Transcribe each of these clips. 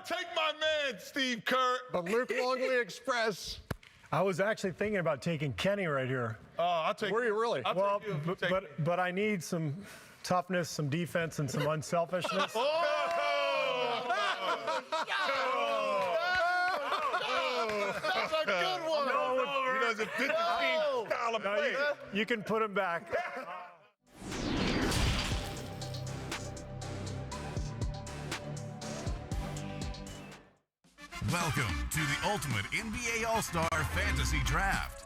take my man, Steve Kerr. The Luc Longley Express. I was actually thinking about taking Kenny right here. Oh, I'll take Were you really? I'll take you. But I need some toughness, some defense, and some unselfishness. That's a good one. He doesn't fit the team style of play. You can put him back. Welcome to the Ultimate NBA All-Star Fantasy Draft.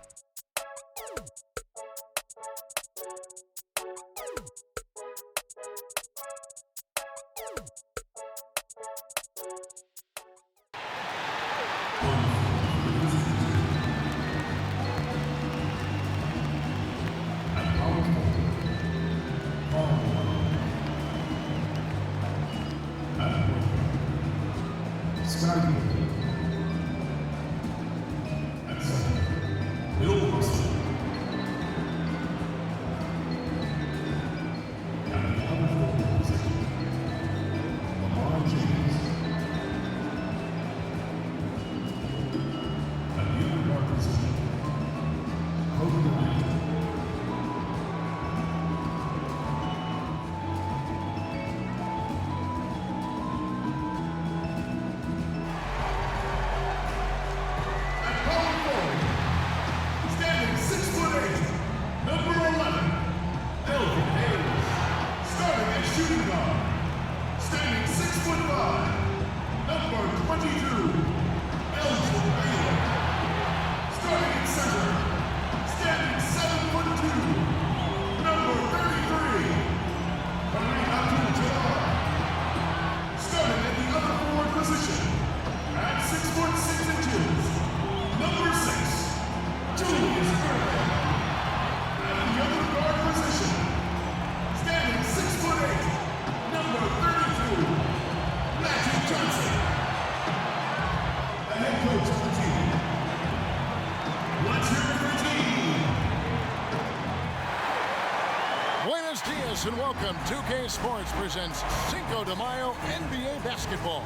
And welcome. 2K Sports presents Cinco de Mayo NBA basketball.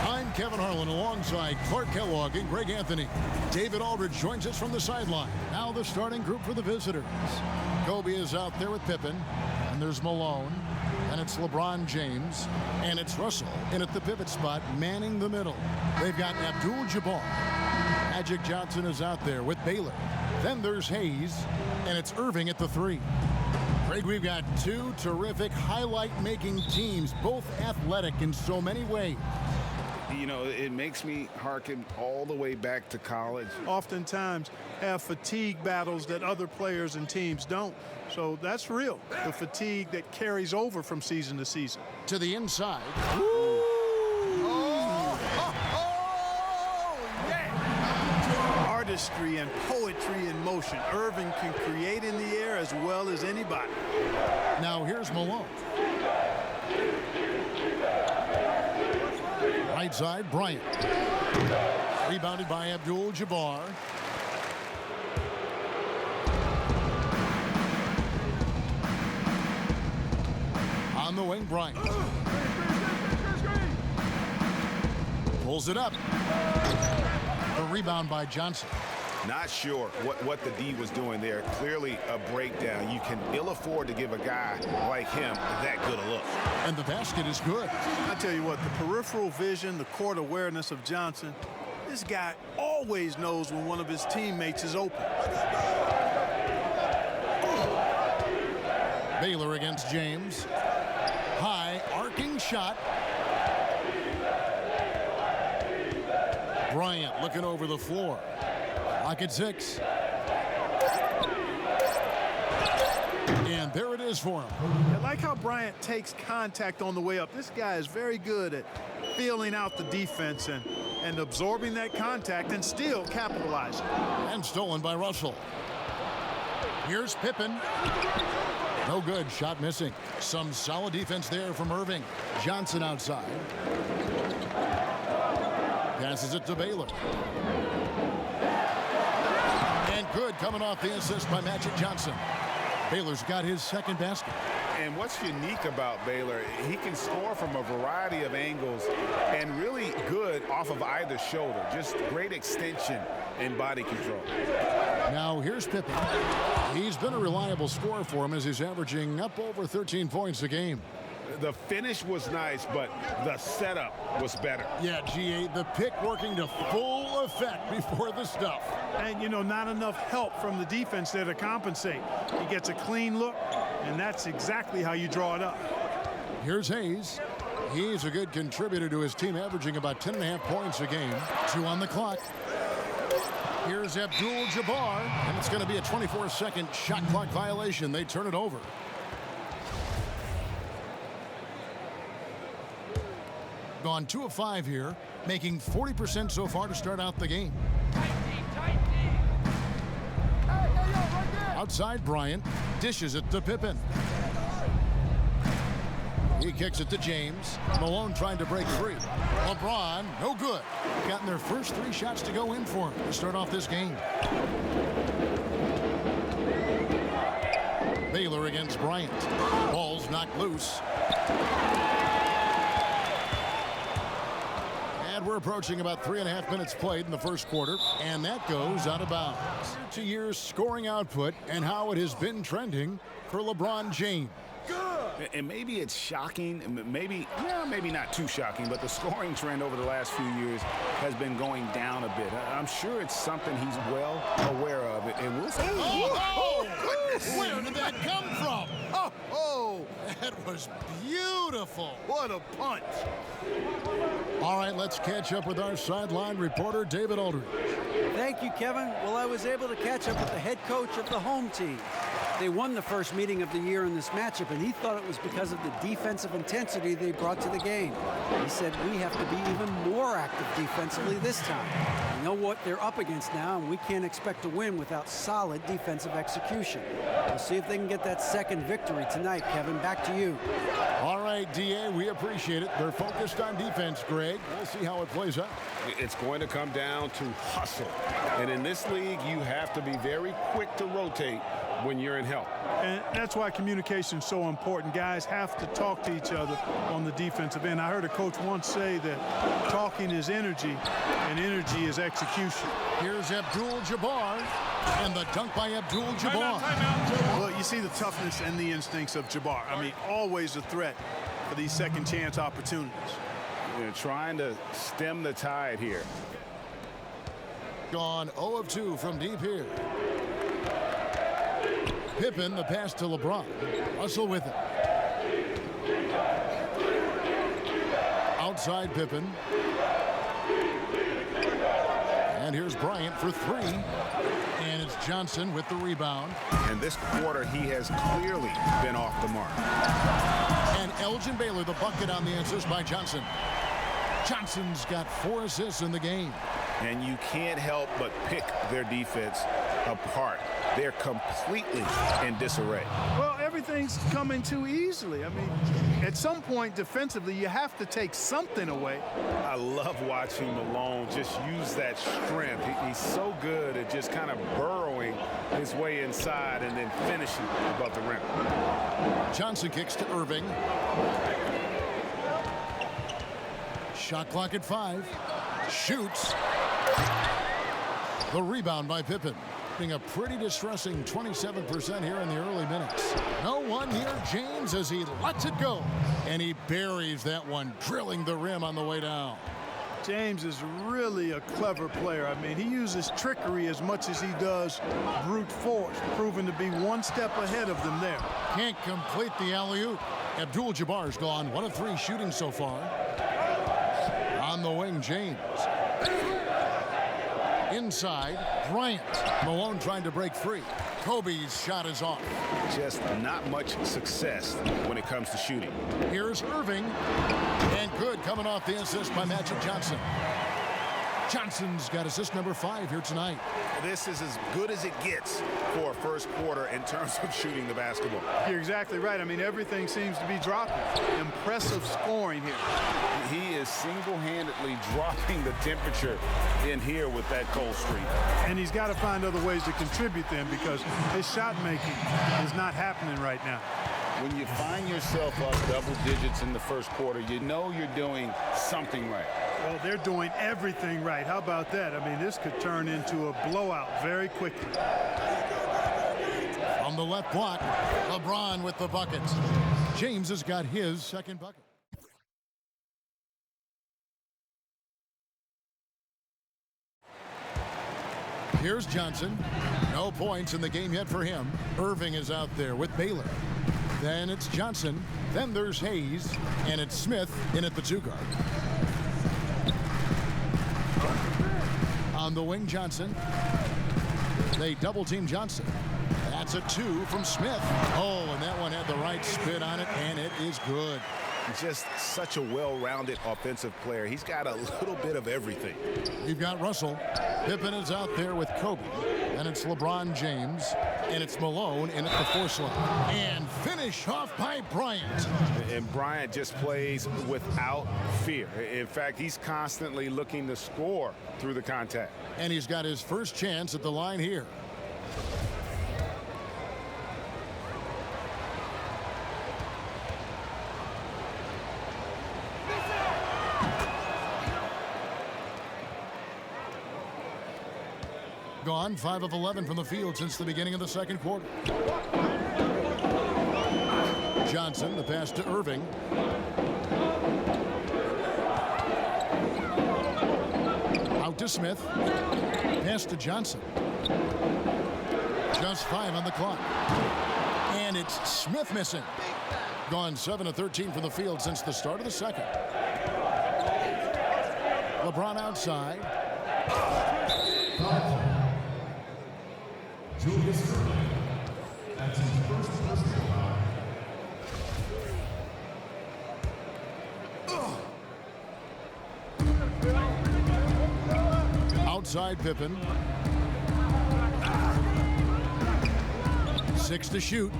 I'm Kevin Harlan alongside Clark Kellogg and Greg Anthony. David Aldridge joins us from the sideline. Now the starting group for the visitors. Kobe is out there with Pippen, and there's Malone, and it's LeBron James, and it's Russell in at the pivot spot, manning the middle. They've got Abdul-Jabbar. Magic Johnson is out there with Baylor. Then there's Hayes, and it's Irving at the three. Greg, we've got two terrific highlight-making teams, both athletic in so many ways. You know, it makes me hearken all the way back to college. Oftentimes have fatigue battles that other players and teams don't. So that's real, the fatigue that carries over from season to season. To the inside. Artistry and poetry in motion. Irving can create in the air as well as anybody. Now here's Malone. Right side, Bryant. Rebounded by Abdul-Jabbar. On the wing, Bryant. Pulls it up. The rebound by Johnson. Not sure what the D was doing there. Clearly a breakdown. You can ill afford to give a guy like him that good a look. And the basket is good. I tell you what, the peripheral vision, the court awareness of Johnson, this guy always knows when one of his teammates is open. Baylor against James. High arcing shot. Bryant looking over the floor. Lock at 6. And there it is for him. I like how Bryant takes contact on the way up. This guy is very good at feeling out the defense and absorbing that contact and still capitalizing. And stolen by Russell. Here's Pippen. No good. Shot missing. Some solid defense there from Irving. Johnson outside. Passes it to Baylor. And good coming off the assist by Magic Johnson. Baylor's got his second basket. And what's unique about Baylor, he can score from a variety of angles and really good off of either shoulder. Just great extension and body control. Now here's Pippen. He's been a reliable scorer for him as he's averaging up over 13 points a game. The finish was nice, but the setup was better. Yeah, G8, the pick working to full effect before the stuff. And, you know, not enough help from the defense there to compensate. He gets a clean look, and that's exactly how you draw it up. Here's Hayes. He's a good contributor to his team, averaging about 10.5 points a game. 2 on the clock. Here's Abdul-Jabbar, and it's going to be a 24-second shot clock violation. They turn it over. Gone 2 of 5 here, making 40% so far to start out the game. Outside, Bryant dishes it to Pippen. He kicks it to James. Malone trying to break free. LeBron, no good. Gotten their first 3 shots to go in for him to start off this game. Baylor against Bryant. Ball's knocked loose. And we're approaching about 3.5 minutes played in the first quarter, and that goes out of bounds. 2 years scoring output and how it has been trending for LeBron James. And maybe it's shocking, maybe not too shocking, but the scoring trend over the last few years has been going down a bit. I'm sure it's something he's well aware of, and we'll see. Where did that come from? That was beautiful. What a punch. All right, let's catch up with our sideline reporter, David Aldridge. Thank you, Kevin. Well, I was able to catch up with the head coach of the home team. They won the first meeting of the year in this matchup, and he thought it was because of the defensive intensity they brought to the game. He said, we have to be even more active defensively this time. We know what they're up against now, and we can't expect to win without solid defensive execution. We'll see if they can get that second victory tonight, Kevin. Back to you. All right, DA, we appreciate it. They're focused on defense, Greg. We'll see how it plays out. It's going to come down to hustle. And in this league, you have to be very quick to rotate when you're in help. And that's why communication is so important. Guys have to talk to each other on the defensive end. I heard a coach once say that talking is energy, and energy is execution. Here's Abdul-Jabbar, and the dunk by Abdul-Jabbar. Well, you see the toughness and the instincts of Jabbar. I mean, always a threat for these second chance opportunities. They're trying to stem the tide here. Gone 0 of 2 from deep here. Pippen, the pass to LeBron. Russell with it. Outside Pippen. And here's Bryant for 3. And it's Johnson with the rebound. And this quarter, he has clearly been off the mark. And Elgin Baylor, the bucket on the assist by Johnson. Johnson's got 4 assists in the game. And you can't help but pick their defense apart. They're completely in disarray. Well, everything's coming too easily. I mean, at some point defensively, you have to take something away. I love watching Malone just use that strength. He's so good at just kind of burrowing his way inside and then finishing above the rim. Johnson kicks to Irving. Shot clock at 5. Shoots. The rebound by Pippen. A pretty distressing 27% here in the early minutes. No one near James as he lets it go. And he buries that one, drilling the rim on the way down. James is really a clever player. I mean, he uses trickery as much as he does brute force, proving to be one step ahead of them there. Can't complete the alley-oop. Abdul-Jabbar's gone 1 of 3 shooting so far. On the wing, James. Inside, Bryant. Malone trying to break free. Kobe's shot is off. Just not much success when it comes to shooting. Here's Irving. And good coming off the assist by Magic Johnson. Johnson's got assist number 5 here tonight. This is as good as it gets for a first quarter in terms of shooting the basketball. You're exactly right. I mean, everything seems to be dropping. Impressive scoring here. He is single-handedly dropping the temperature in here with that cold streak. And he's got to find other ways to contribute then, because his shot making is not happening right now. when you find yourself up double digits in the first quarter, you know you're doing something right. Well, they're doing everything right. How about that? I mean, this could turn into a blowout very quickly. On the left block, LeBron with the bucket. James has got his second bucket. Here's Johnson. No points in the game yet for him. Irving is out there with Baylor. Then it's Johnson. Then there's Hayes. And it's Smith in at the 2 guard. On the wing, Johnson. They double team Johnson. That's a 2 from Smith. Oh, and that one had the right spin on it, and it is good. Just such a well-rounded offensive player. He's got a little bit of everything. We've got Russell. Pippen is out there with Kobe. And it's LeBron James. And it's Malone in at the 4 slot. And finish off by Bryant. And Bryant just plays without fear. In fact, he's constantly looking to score through the contact. And he's got his first chance at the line here. Gone 5 of 11 from the field since the beginning of the second quarter. Johnson, the pass to Irving. Out to Smith. Pass to Johnson. Just 5 on the clock. And it's Smith missing. Gone 7 of 13 from the field since the start of the second. LeBron outside. Outside Pippen. 6 to shoot.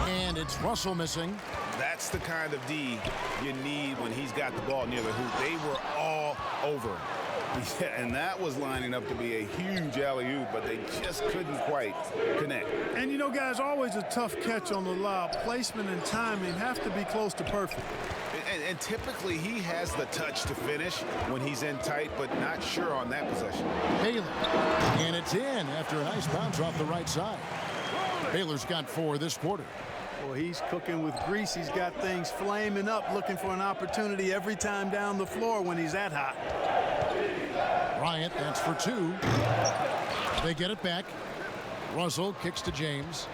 And it's Russell missing. That's the kind of D you need when he's got the ball near the hoop. They were all over him. Yeah, and that was lining up to be a huge alley-oop, but they just couldn't quite connect. And, you know, guys, always a tough catch on the lob. Placement and timing have to be close to perfect. And typically he has the touch to finish when he's in tight, but not sure on that possession. Baylor. And it's in after a nice bounce off the right side. Baylor's got 4 this quarter. Well, he's cooking with grease. He's got things flaming up, looking for an opportunity every time down the floor when he's that hot. Bryant, that's for 2. They get it back. Russell kicks to James.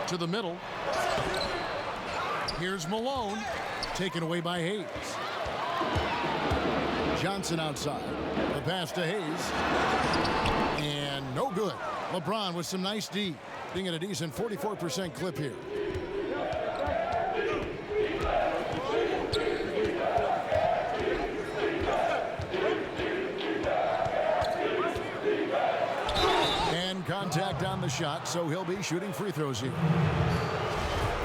To the middle. Here's Malone. Taken away by Hayes. Johnson outside. The pass to Hayes. And no good. LeBron with some nice D. Being at a decent 44% clip here. And contact on the shot, so he'll be shooting free throws here.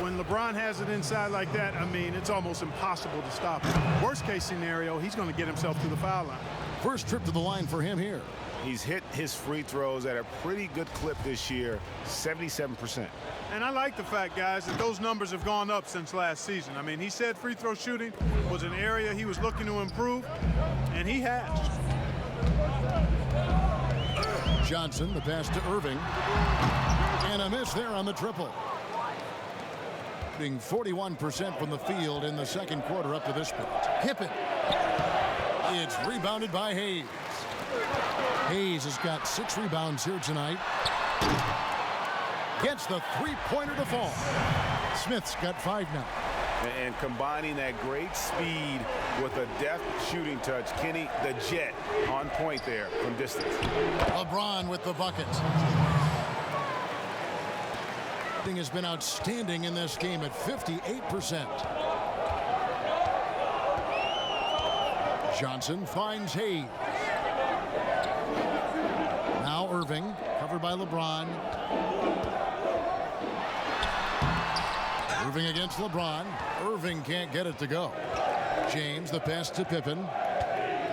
When LeBron has it inside like that, I mean, it's almost impossible to stop him. Worst case scenario, he's going to get himself to the foul line. First trip to the line for him here. He's hit his free throws at a pretty good clip this year, 77%. And I like the fact, guys, that those numbers have gone up since last season. I mean, he said free throw shooting was an area he was looking to improve, and he has. Johnson, the pass to Irving. And a miss there on the triple. Being 41% from the field in the second quarter up to this point. Pippen. It's rebounded by Hayes. Hayes has got 6 rebounds here tonight. Gets the three-pointer to fall. Smith's got 5 now. And combining that great speed with a deft shooting touch, Kenny, the Jet, on point there from distance. LeBron with the bucket. Has been outstanding in this game at 58%. Johnson finds Hayes. Now Irving, covered by LeBron. Irving against LeBron. Irving can't get it to go. James, the pass to Pippen.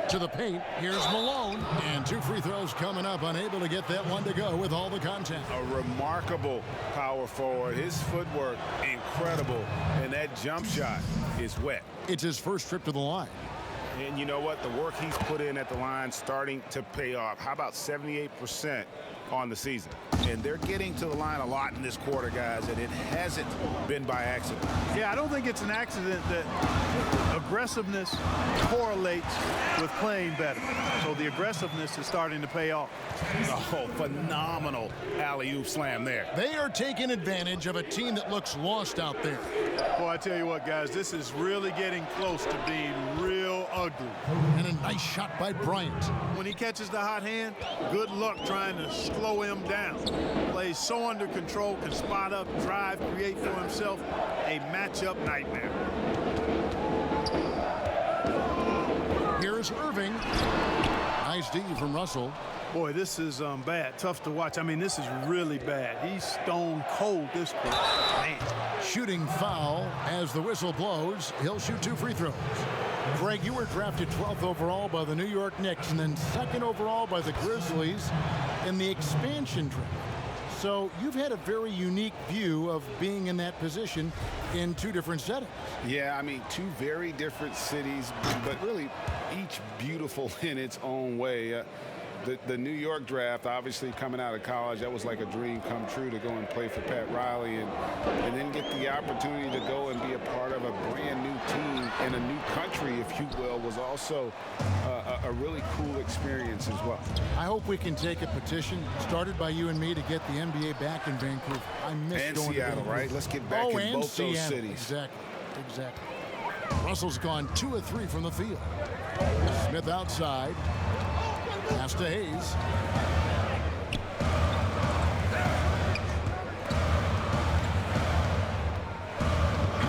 To the paint, here's Malone. And 2 free throws coming up, unable to get that one to go with all the contact. A remarkable power forward. His footwork, incredible. And that jump shot is wet. It's his first trip to the line. And you know what? The work he's put in at the line starting to pay off. How about 78% on the season? And they're getting to the line a lot in this quarter, guys, and it hasn't been by accident. Yeah, I don't think it's an accident that aggressiveness correlates with playing better. So the aggressiveness is starting to pay off. Oh, phenomenal alley-oop slam there. They are taking advantage of a team that looks lost out there. Boy, I tell you what, guys, this is really getting close to being real ugly. And a nice shot by Bryant. When he catches the hot hand, good luck trying to slow him down. Plays so under control, can spot up, drive, create for himself a matchup nightmare. Here's Irving. Nice D from Russell. Boy, this is bad. Tough to watch. I mean, this is really bad. He's stone cold this point. Man. Shooting foul as the whistle blows. He'll shoot 2 free throws. Greg, you were drafted 12th overall by the New York Knicks and then 2nd overall by the Grizzlies in the expansion draft. So you've had a very unique view of being in that position in 2 different settings. Yeah, I mean, 2 very different cities, but really each beautiful in its own way. The New York draft, obviously coming out of college, that was like a dream come true to go and play for Pat Riley and then get the opportunity to go and be a part of a brand new team in a new country, if you will, was also a really cool experience as well. I hope we can take a petition started by you and me to get the NBA back in Vancouver. I miss and going Seattle, to right? Let's get back in both Seattle. those cities. Exactly. Russell's gone 2 of 3 from the field. Smith outside. Pass to Hayes.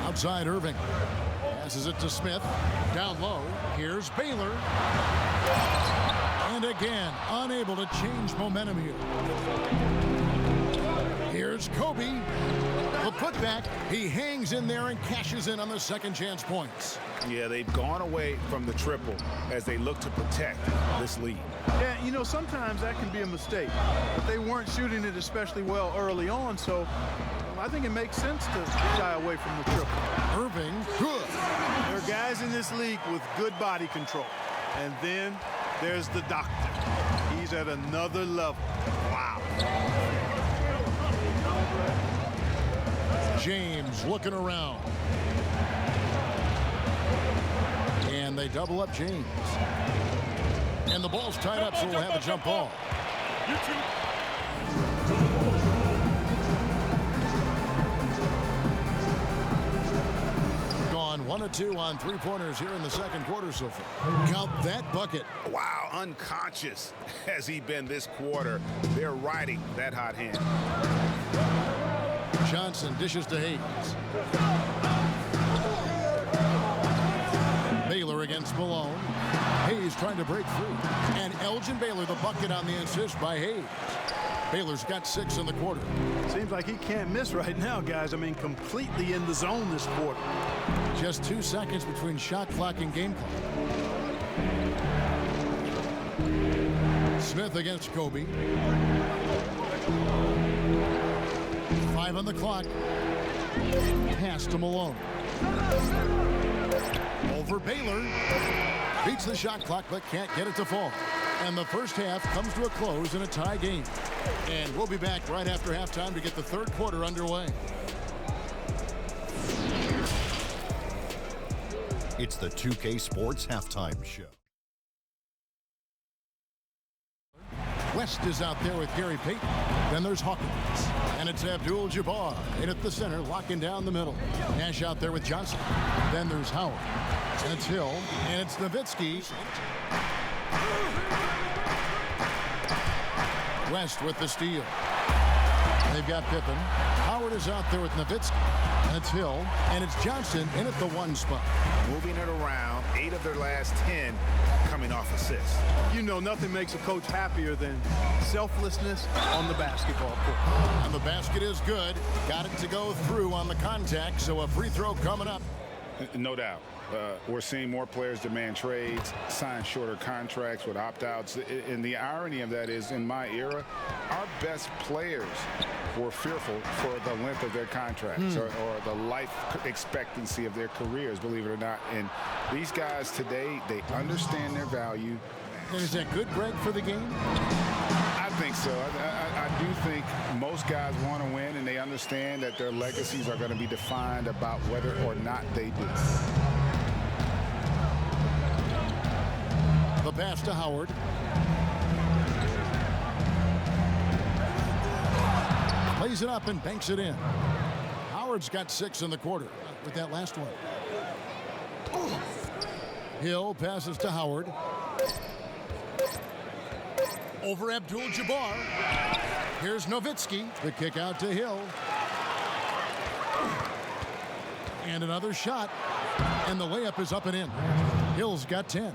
Outside Irving. Passes it to Smith. Down low. Here's Baylor. And again, unable to change momentum here. Here's Kobe. The putback. He hangs in there and cashes in on the second chance points. Yeah, they've gone away from the triple as they look to protect this lead. Yeah, you know, sometimes that can be a mistake. But they weren't shooting it especially well early on, so I think it makes sense to shy away from the triple. Irving, good. There are guys in this league with good body control. And then there's the doctor. He's at another level. Wow. James looking around. And they double up James. And the ball's tied up, so we'll have a jump ball. Gone 1 of 2 on 3-pointers here in the second quarter so far. Count that bucket. Wow, unconscious has he been this quarter. They're riding that hot hand. Johnson dishes to Hayes. Baylor against Malone. Hayes trying to break through. And Elgin Baylor the bucket on the assist by Hayes. Baylor's got 6 in the quarter. Seems like he can't miss right now, guys. I mean, completely in the zone this quarter. Just 2 seconds between shot clock and game clock. Smith against Kobe. 5 on the clock. Pass to Malone. Over Baylor. Beats the shot clock but can't get it to fall. And the first half comes to a close in a tie game. And we'll be back right after halftime to get the third quarter underway. It's the 2K Sports Halftime Show. West is out there with Gary Payton. Then there's Hawkins. And it's Abdul-Jabbar in at the center, locking down the middle. Nash out there with Johnson. Then there's Howard. And it's Hill. And it's Nowitzki. West with the steal. They've got Pippen. Howard is out there with Nowitzki. And it's Hill. And it's Johnson in at the 1 spot. Moving it around, 8 of their last 10 coming off assists. You know, nothing makes a coach happier than selflessness on the basketball court. And the basket is good. Got it to go through on the contact, so a free throw coming up. No doubt. We're seeing more players demand trades, sign shorter contracts with opt-outs. And the irony of that is, in my era, our best players were fearful for the length of their contracts or the life expectancy of their careers, believe it or not. And these guys today, they understand their value. And is that good, Greg, for the game? I think so. I do think most guys want to win, and they understand that their legacies are going to be defined about whether or not they do. The pass to Howard. Plays it up and banks it in. Howard's got 6 in the quarter with that last one. Hill passes to Howard. Over Abdul-Jabbar. Here's Nowitzki. The kick out to Hill. And another shot. And the layup is up and in. Hill's got 10.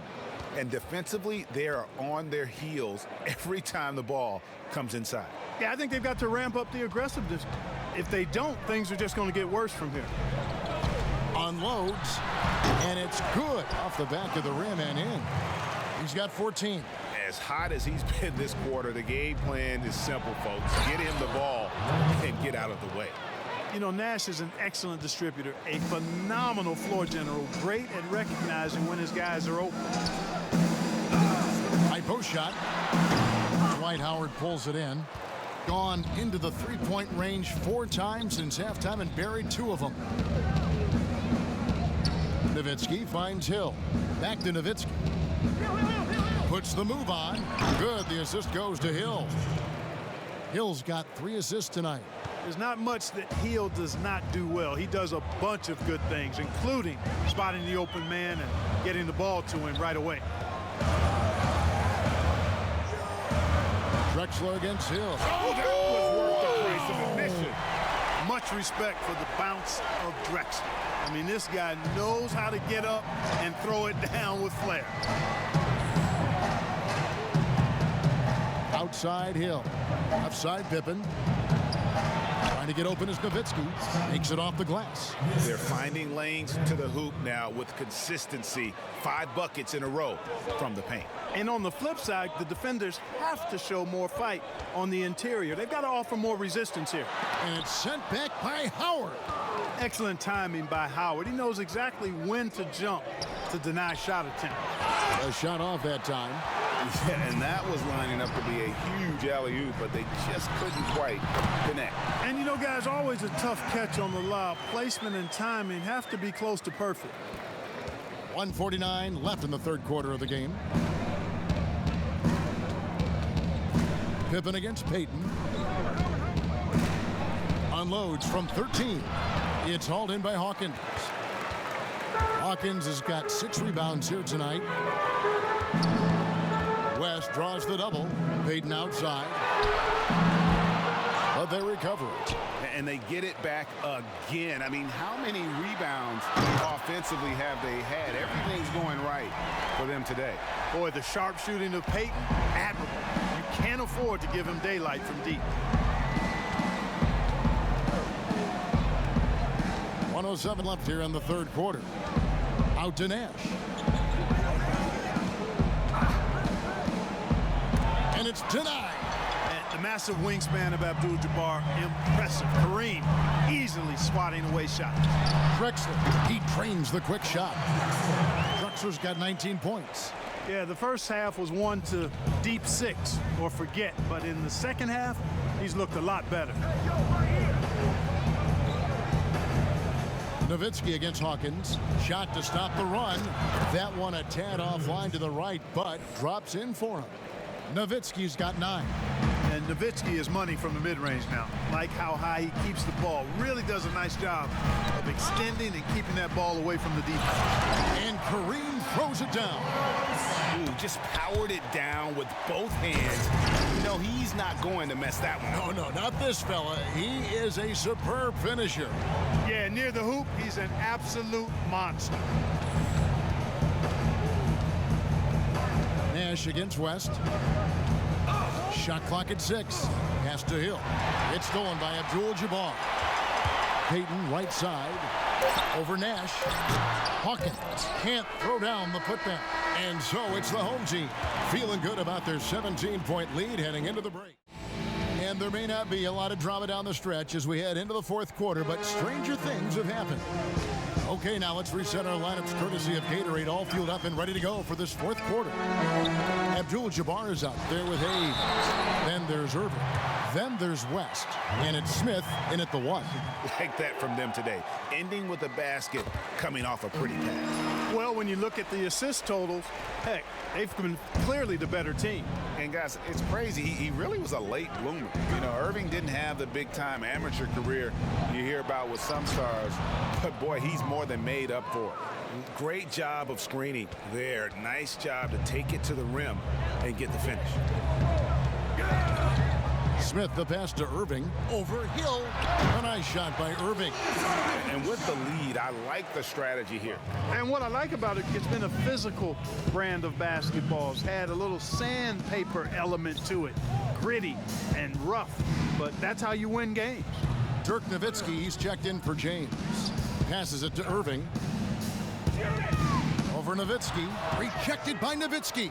And defensively, they are on their heels every time the ball comes inside. Yeah, I think they've got to ramp up the aggressiveness. If they don't, things are just going to get worse from here. Unloads. And it's good off the back of the rim and in. He's got 14. As hot as he's been this quarter, the game plan is simple, folks. Get him the ball and get out of the way. You know, Nash is an excellent distributor, a phenomenal floor general, great at recognizing when his guys are open. High post shot. Dwight Howard pulls it in. Gone into the three-point range 4 times since halftime and buried 2 of them. Nowitzki finds Hill. Back to Nowitzki. Puts the move on. Good. The assist goes to Hill. Hill's got 3 assists tonight. There's not much that Hill does not do well. He does a bunch of good things, including spotting the open man and getting the ball to him right away. Drexler against Hill. Oh, that was worth the price of admission. Much respect for the bounce of Drexler. I mean, this guy knows how to get up and throw it down with flair. Outside Hill. Outside Pippen. Trying to get open is Nowitzki. Makes it off the glass. They're finding lanes to the hoop now with consistency. 5 buckets in a row from the paint. And on the flip side, the defenders have to show more fight on the interior. They've got to offer more resistance here. And it's sent back by Howard. Excellent timing by Howard. He knows exactly when to jump to deny shot attempt. A shot off that time. Yeah, and that was lining up to be a huge alley-oop, but they just couldn't quite connect. And you know, guys, always a tough catch on the lob. Placement and timing have to be close to perfect. 1:49 left in the third quarter of the game. Pippen against Payton. Unloads from 13. It's hauled in by Hawkins. Hawkins has got 6 rebounds here tonight. West draws the double. Payton outside. But they recover it. And they get it back again. I mean, how many rebounds offensively have they had? Everything's going right for them today. Boy, the sharpshooting of Payton, admirable. You can't afford to give him daylight from deep. 1:07 left here in the third quarter. Out to Nash. And it's denied. And the massive wingspan of Abdul-Jabbar, impressive. Kareem easily swatting away shots. Drexler, he trains the quick shot. Drexler's got 19 points. Yeah, the first half was one to deep 6 or forget, but in the second half, he's looked a lot better. Nowitzki against Hawkins. Shot to stop the run. That one a tad offline to the right, but drops in for him. Nowitzki's got 9. And Nowitzki is money from the mid-range now. Like how high he keeps the ball. Really does a nice job of extending and keeping that ball away from the defense. And Kareem throws it down. Ooh, just powered it down with both hands. You know, he's not going to mess that one up. No, not this fella. He is a superb finisher. Yeah, near the hoop, he's an absolute monster. Nash against West. Shot clock at 6. Pass to Hill. It's stolen by Abdul-Jabbar. Payton right side. Over Nash. Hawkins can't throw down the putback. And so it's the home team feeling good about their 17-point lead heading into the break. And there may not be a lot of drama down the stretch as we head into the fourth quarter, but stranger things have happened. Okay, now let's reset our lineups courtesy of Gatorade, all fueled up and ready to go for this fourth quarter. Abdul-Jabbar is out there with Hayes. Then there's Irving. Then there's West. And it's Smith in at the 1. Like that from them today. Ending with a basket, coming off a pretty pass. Well, when you look at the assist totals, heck, they've been clearly the better team. And guys, it's crazy. He really was a late bloomer. You know, Irving didn't have the big-time amateur career you hear about with some stars, but boy, he's more than made up for it. Great job of screening there. Nice job to take it to the rim and get the finish. Smith, the pass to Irving. Over Hill. A nice shot by Irving. And with the lead, I like the strategy here. And what I like about it, it's been a physical brand of basketball. It's had a little sandpaper element to it. Gritty and rough, but that's how you win games. Dirk Nowitzki, he's checked in for James. Passes it to Irving. Over Nowitzki. Rejected by Nowitzki.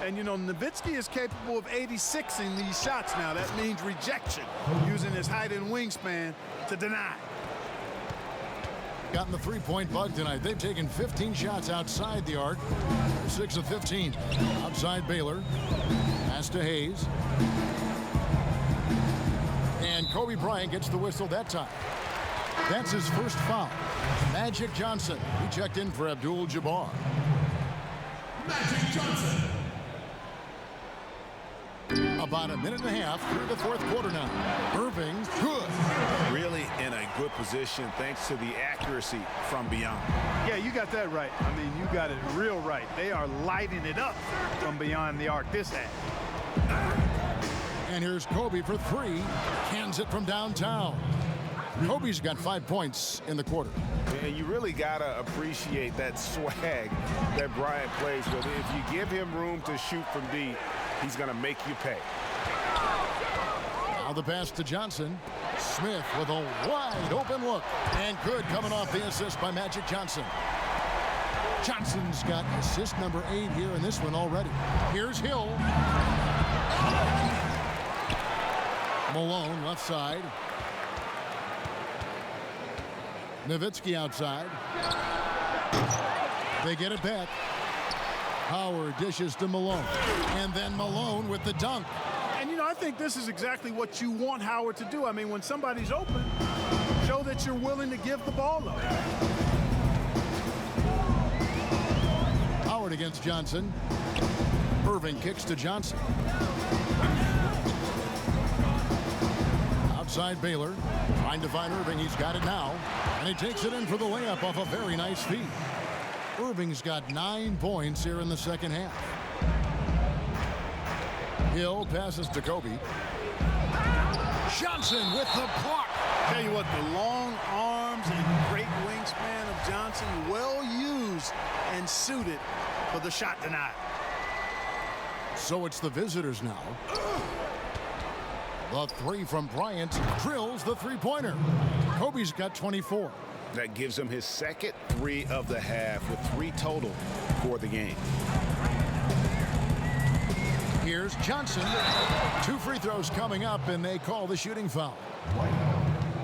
And, you know, Nowitzki is capable of 86ing these shots now. That means rejection, using his height and wingspan to deny. Gotten the three-point bug tonight. They've taken 15 shots outside the arc. 6 of 15. Outside Baylor. Pass to Hayes. And Kobe Bryant gets the whistle that time. That's his first foul. Magic Johnson. He checked in for Abdul-Jabbar. Magic Johnson. About a minute and a half through the fourth quarter now. Irving, good. Really in a good position thanks to the accuracy from beyond. Yeah, you got that right. I mean, you got it real right. They are lighting it up from beyond the arc this half. And here's Kobe for 3. Cans it from downtown. Kobe's got 5 points in the quarter. And you really got to appreciate that swag that Bryant plays with. If you give him room to shoot from deep, he's going to make you pay. Now the pass to Johnson. Smith with a wide open look. And good coming off the assist by Magic Johnson. Johnson's got assist number 8 here in this one already. Here's Hill. Malone left side. Nowitzki outside. They get it back. Howard dishes to Malone. And then Malone with the dunk. And, you know, I think this is exactly what you want Howard to do. I mean, when somebody's open, show that you're willing to give the ball up. Howard against Johnson. Irving kicks to Johnson. Outside Baylor. Trying to find Irving. He's got it now. And he takes it in for the layup off a very nice feed. Irving's got 9 points here in the second half. Hill passes to Kobe. Johnson with the block. Tell you what, the long arms and great wingspan of Johnson, well used and suited for the shot denied. So it's the visitors now. The 3 from Bryant drills the three-pointer. Kobe's got 24. That gives him his second 3 of the half with 3 total for the game. Here's Johnson. 2 free throws coming up, and they call the shooting foul.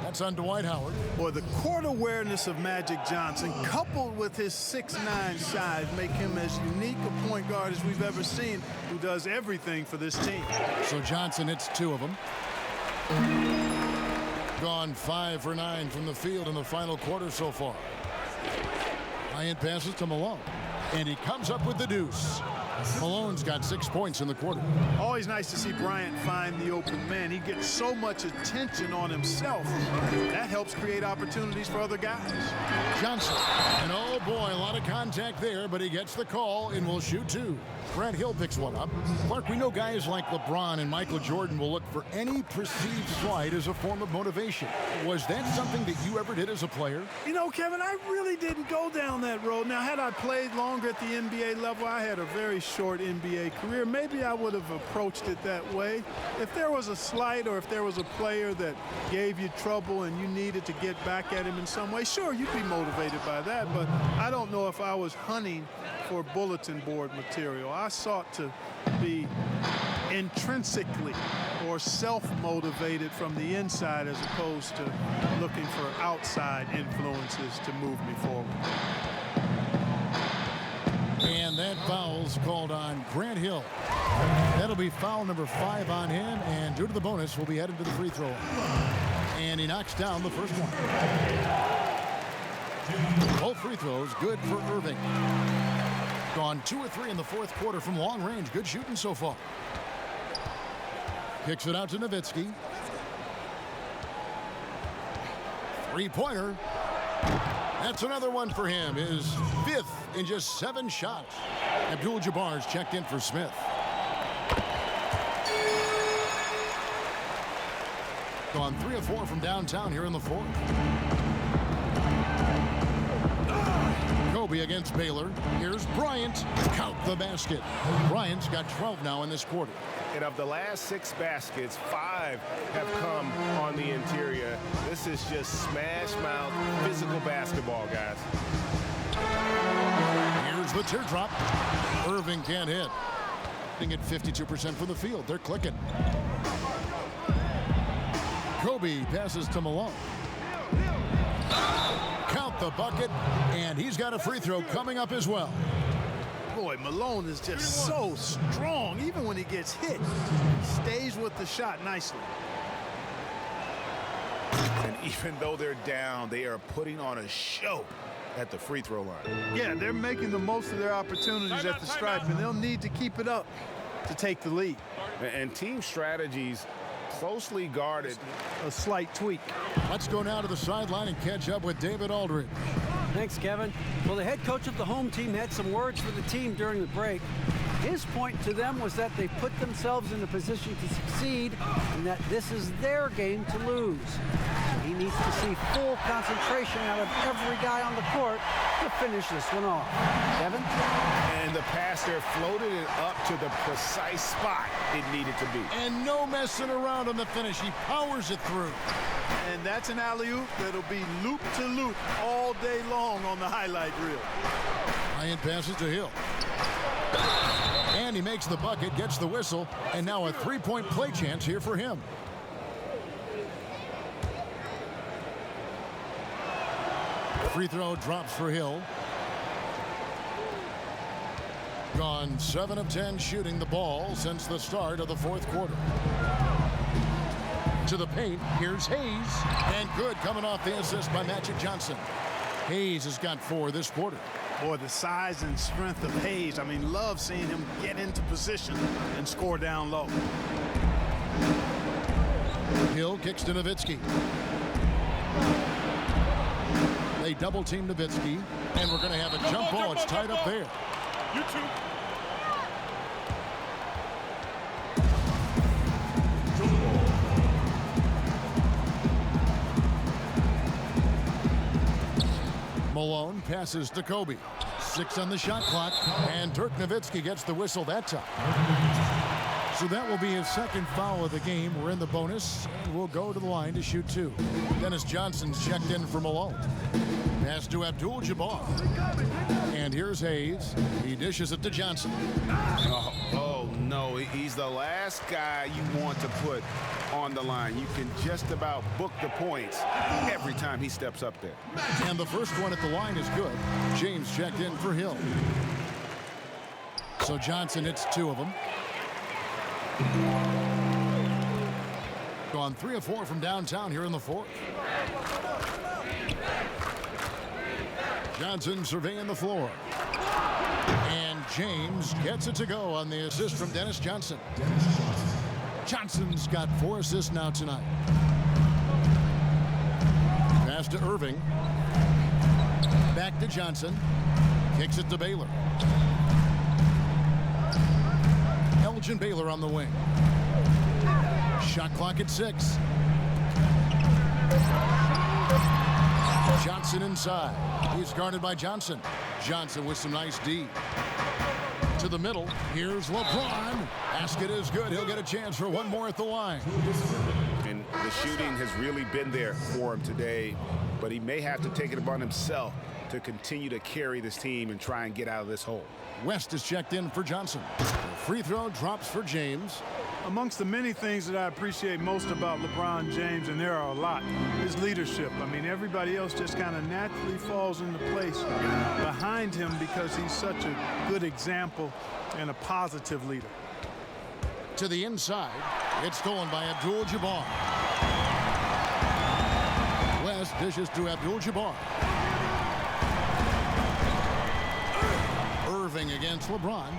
That's on Dwight Howard. Boy, the court awareness of Magic Johnson, coupled with his 6'9" size, make him as unique a point guard as we've ever seen, who does everything for this team. So Johnson hits 2 of them. Gone 5 for 9 from the field in the final quarter so far. Bryant passes to Malone, and he comes up with the deuce. Malone's got 6 points in the quarter. Always nice to see Bryant find the open man. He gets so much attention on himself. That helps create opportunities for other guys. Johnson, and oh boy, a lot of contact there, but he gets the call and will shoot two. Grant Hill picks one up. Clark, we know guys like LeBron and Michael Jordan will look for any perceived slight as a form of motivation. Was that something that you ever did as a player? You know, Kevin, I really didn't go down that road. Now, had I played longer at the NBA level, I had a very short NBA career. Maybe I would have approached it that way. If there was a slight or if there was a player that gave you trouble and you needed to get back at him in some way, sure, you'd be motivated by that, but I don't know if I was hunting for bulletin board material. I sought to be intrinsically or self-motivated from the inside as opposed to looking for outside influences to move me forward. And that foul's called on Grant Hill. That'll be foul number 5 on him, and due to the bonus, we'll be headed to the free throw. And he knocks down the first one. Both free throws good for Irving. Gone 2 or 3 in the fourth quarter from long range. Good shooting so far. Kicks it out to Nowitzki. Three-pointer. That's another one for him. His 5th in just 7 shots. Abdul-Jabbar's checked in for Smith. Gone 3 of 4 from downtown here in the fourth. Kobe against Baylor. Here's Bryant. Count the basket. Bryant's got 12 now in this quarter. And of the last 6 baskets, 5 have come on the interior. This is just smash mouth physical basketball, guys. Here's the teardrop. Irving can't hit. At 52% from the field. They're clicking. Kobe passes to Malone. Count the bucket, and he's got a free throw coming up as well. Boy, Malone is just so strong. Even when he gets hit, stays with the shot nicely. And even though they're down, they are putting on a show at the free throw line. Yeah, they're making the most of their opportunities at the stripe, and they'll need to keep it up to take the lead. And team strategies closely guarded. A slight tweak. Let's go now to the sideline and catch up with David Aldridge. Thanks, Kevin. Well, the head coach of the home team had some words for the team during the break. His point to them was that they put themselves in a position to succeed and that this is their game to lose. He needs to see full concentration out of every guy on the court to finish this one off. Kevin? And the pass there floated it up to the precise spot it needed to be. And no messing around on the finish. He powers it through. And that's an alley-oop that'll be loop to loop all day long on the highlight reel. Bryant passes to Hill. And he makes the bucket, gets the whistle, and now a three-point play chance here for him. Free throw drops for Hill. Gone 7 of 10 shooting the ball since the start of the fourth quarter. To the paint, here's Hayes. And good coming off the assist by Magic Johnson. Hayes has got 4 this quarter. Boy, the size and strength of Hayes. I mean, love seeing him get into position and score down low. Hill kicks to Nowitzki. They double team Nowitzki, and we're going to have a jump ball. It's tied up there. You too. Malone passes to Kobe. 6 on the shot clock, and Dirk Nowitzki gets the whistle that time. So that will be his 2nd foul of the game. We're in the bonus, and we'll go to the line to shoot 2. Dennis Johnson's checked in for Malone. Pass to Abdul-Jabbar. And here's Hayes. He dishes it to Johnson. Oh, no. He's the last guy you want to put on the line. You can just about book the points every time he steps up there. And the first one at the line is good. James checked in for Hill. So Johnson hits 2 of them. Gone 3 of 4 from downtown here in the fourth. Johnson surveying the floor. And James gets it to go on the assist from Dennis Johnson. Johnson's got 4 assists now tonight. Pass to Irving. Back to Johnson. Kicks it to Baylor. Elgin Baylor on the wing. Shot clock at 6. Johnson inside. He's guarded by Johnson. Johnson with some nice D. To the middle. Here's LeBron. Basket is good. He'll get a chance for one more at the line. And the shooting has really been there for him today, but he may have to take it upon himself to continue to carry this team and try and get out of this hole. West is checked in for Johnson. The free throw drops for James. Amongst the many things that I appreciate most about LeBron James, and there are a lot, is leadership. I mean, everybody else just kind of naturally falls into place behind him because he's such a good example and a positive leader. To the inside, it's stolen by Abdul-Jabbar. West dishes to Abdul-Jabbar. Irving against LeBron.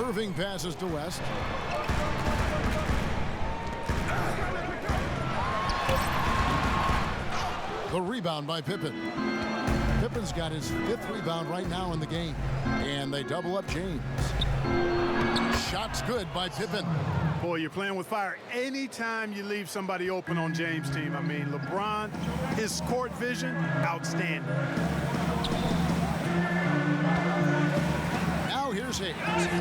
Irving passes to West. The rebound by Pippen. Pippen's got his 5th rebound right now in the game. And they double up James. Shot's good by Pippen. Boy, you're playing with fire anytime you leave somebody open on James' team. I mean, LeBron, his court vision, outstanding. Now here's Hayes.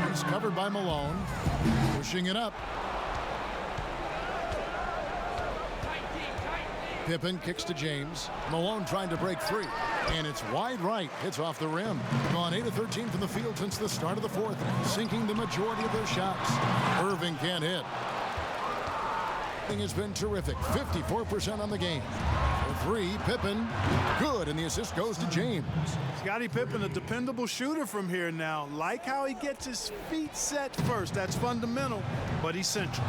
He's covered by Malone. Pushing it up. Pippen kicks to James. Malone trying to break free. And it's wide right. Hits off the rim. Gone 8 of 13 from the field since the start of the 4th. Sinking the majority of their shots. Irving can't hit. Has been terrific. 54% on the game. For 3, Pippen. Good. And the assist goes to James. Scottie Pippen, a dependable shooter from here now. Like how he gets his feet set first. That's fundamental, but essential.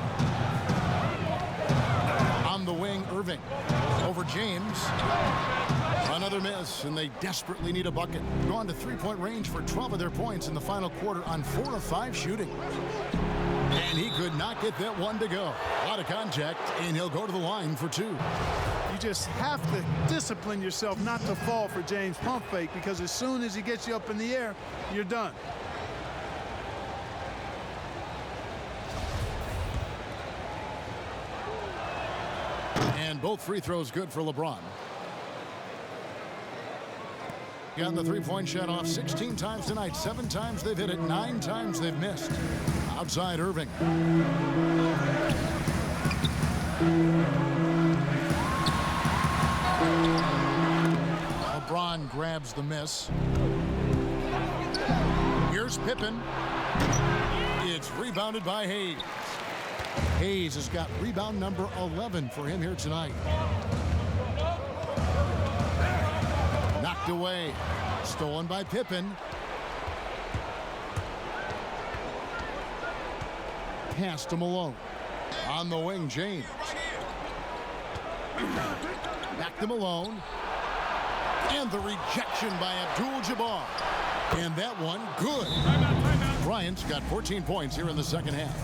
On the wing, Irving. Over James. Another miss, and they desperately need a bucket. Gone to 3-point range for 12 of their points in the final quarter on 4 of 5 shooting. And he could not get that one to go. A lot of contact, and he'll go to the line for 2. You just have to discipline yourself not to fall for James' pump fake, because as soon as he gets you up in the air, you're done. And both free throws good for LeBron. Got the 3-point shot off 16 times tonight. 7 times they've hit it. 9 times they've missed. Outside Irving. LeBron grabs the miss. Here's Pippen. It's rebounded by Hayes. Hayes has got rebound number 11 for him here tonight. Knocked away. Stolen by Pippen. Pass to Malone. On the wing, James. Back to Malone. And the rejection by Abdul-Jabbar. And that one, good. Bryant's got 14 points here in the second half.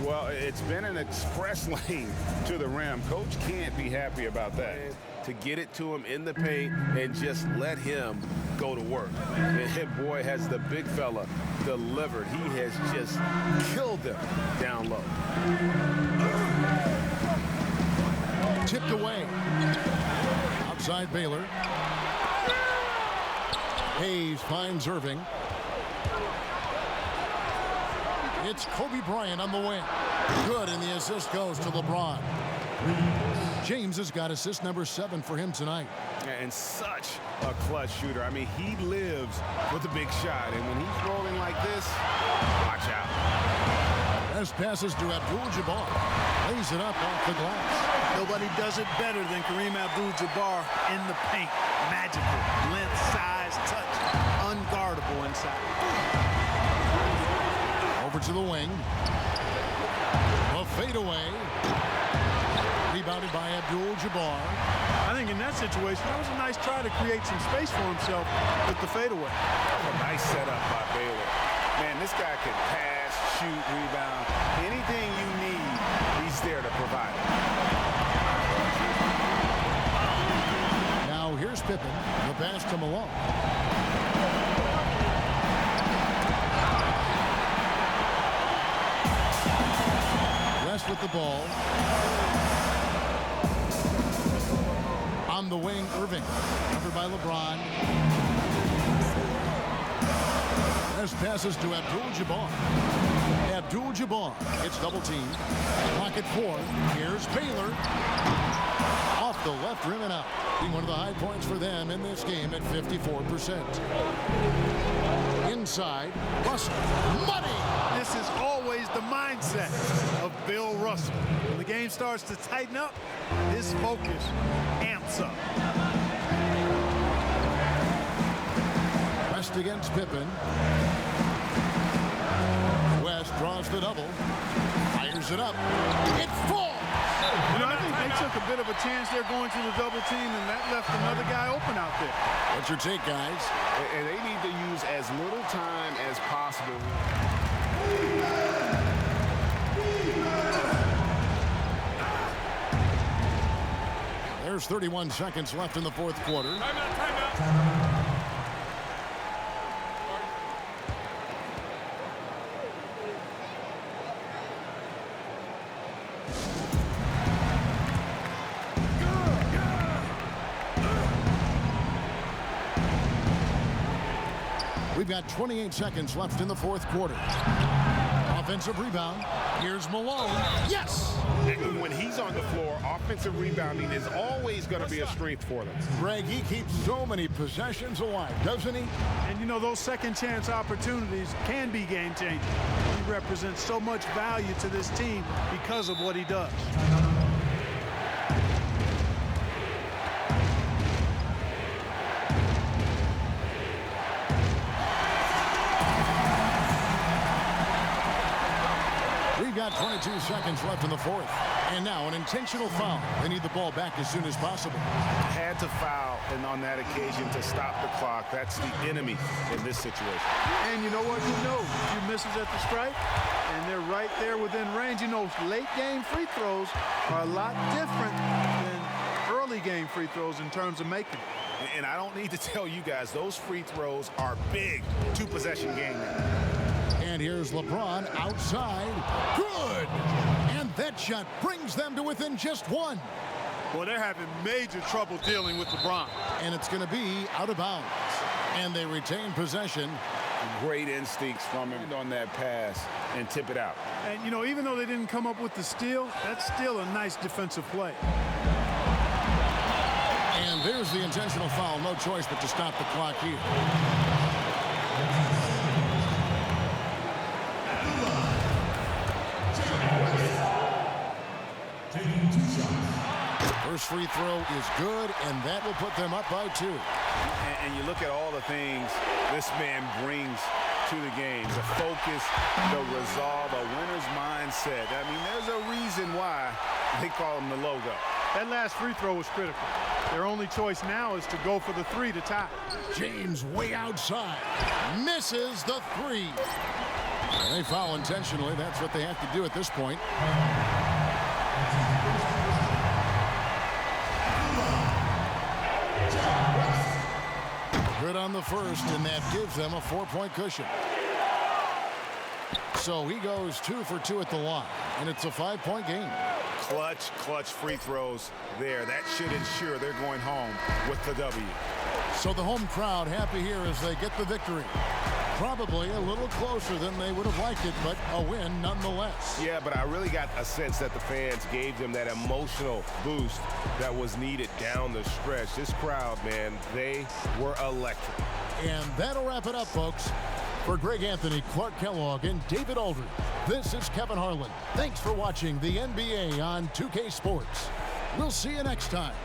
Well, it's been an express lane to the rim. Coach can't be happy about that. To get it to him in the paint and just let him go to work. And boy, has the big fella delivered. He has just killed them down low. Tipped away. Outside Baylor. Hayes finds Irving. It's Kobe Bryant on the wing. Good, and the assist goes to LeBron. James has got assist number 7 for him tonight. And such a clutch shooter. I mean, he lives with a big shot. And when he's rolling like this, watch out. Best passes to Abdul-Jabbar. Lays it up off the glass. Nobody does it better than Kareem Abdul-Jabbar in the paint. Magical. Length, size, touch. Unguardable inside. Over to the wing. A fadeaway. Rebounded by Abdul-Jabbar. I think in that situation, that was a nice try to create some space for himself with the fadeaway. A nice setup by Baylor. Man, this guy can pass, shoot, rebound. Anything you need, he's there to provide it. Now here's Pippen. The pass to Malone. ball. On the wing, Irving. Covered by LeBron. As passes to Abdul-Jabbar. Abdul-Jabbar gets double teamed. Clock at 4. Here's Baylor. Off the left rim and out. Being one of the high points for them in this game at 54%. Inside, Russell. Money! This is always the mindset of Bill Russell. When the game starts to tighten up, his focus amps up. West against Pippen. West draws the double. Fires it up. It falls! You know, I think they took a bit of a chance there going to the double team, and that left another guy open out there. What's your take, guys? And they need to use as little time as possible. There's 31 seconds left in the fourth quarter. Timeout. We've got 28 seconds left in the fourth quarter. Offensive rebound. Here's Malone. Yes! And when he's on the floor, offensive rebounding is always going to be a strength for them. Greg, he keeps so many possessions alive, doesn't he? And, you know, those second chance opportunities can be game changing. He represents so much value to this team because of what he does. We've got 22 seconds left in the fourth. And now an intentional foul. They need the ball back as soon as possible. Had to foul, and on that occasion to stop the clock. That's the enemy in this situation. And you know what? You know, a few misses at the stripe, and they're right there within range. You know, late game free throws are a lot different than early game free throws in terms of making. And I don't need to tell you guys, those free throws are big two-possession game now. And here's LeBron outside. Good! And that shot brings them to within just one. Well, they're having major trouble dealing with LeBron. And it's going to be out of bounds. And they retain possession. Great instincts from him on that pass and tip it out. And, you know, even though they didn't come up with the steal, that's still a nice defensive play. And there's the intentional foul. No choice but to stop the clock here. First free throw is good, and that will put them up by 2. And you look at all the things this man brings to the game. The focus, the resolve, a winner's mindset. I mean, there's a reason why they call him the logo. That last free throw was critical. Their only choice now is to go for the 3 to tie. James way outside. Misses the 3. And they foul intentionally. That's what they have to do at this point. Good on the first, and that gives them a 4-point cushion. So he goes 2 for 2 at the line, and it's a 5-point game. Clutch free throws there. That should ensure they're going home with the W. So the home crowd happy here as they get the victory. Probably a little closer than they would have liked it, but a win nonetheless. Yeah, but I really got a sense that the fans gave them that emotional boost that was needed down the stretch. This crowd, man, they were electric. And that'll wrap it up, folks. For Greg Anthony, Clark Kellogg, and David Aldridge, this is Kevin Harlan. Thanks for watching the NBA on 2K Sports. We'll see you next time.